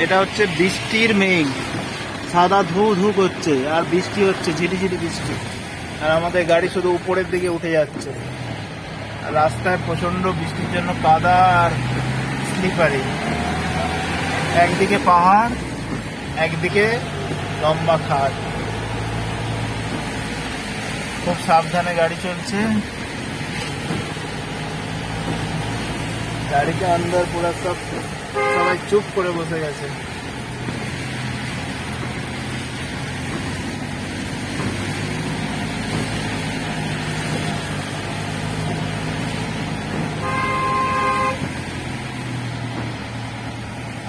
এটা হচ্ছে বৃষ্টির মেঘ, সাদা ধু ধু করছে আর বৃষ্টি হচ্ছে, ঝিরিঝিরি বৃষ্টি। আর আমাদের গাড়ি শুধু উপরের দিকে উঠে যাচ্ছে। আর রাস্তায় প্রচন্ড বৃষ্টির জন্য কাদা আর স্লিপারি। একদিকে পাহাড়, একদিকে লম্বা খাদ। খুব সাবধানে গাড়ি চলছে। গাড়িতে अंदर পুরো সবাই চুপ করে বসে গেছে।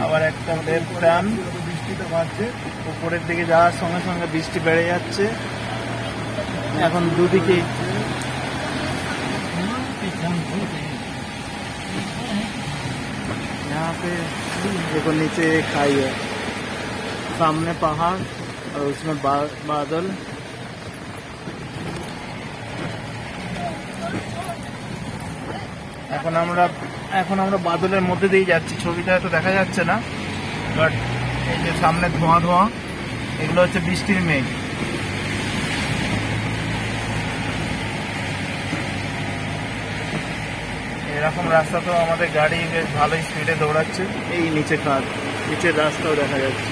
আবার একটা লেফট টার্ন, বৃষ্টিটা বাড়ছে, উপরের দিকে যাওয়ার সঙ্গে সঙ্গে বৃষ্টি বেড়ে যাচ্ছে। এখন দুদিকে यहाँ पे देखो नीचे एक खाई है, सामने पहाड़ और उसमें बादल। এখন আমরা বাদলের মধ্যে দিয়ে যাচ্ছি। ছবিটা তো দেখা যাচ্ছে না, বাট এই যে সামনে ধোঁয়া ধোঁয়া, এগুলো হচ্ছে বৃষ্টির মেঘ। এরকম রাস্তা তো আমাদের গাড়ি বেশ ভালোই স্পিডে দৌড়াচ্ছে। এই নিচে কার, নিচের রাস্তাও দেখা যাচ্ছে।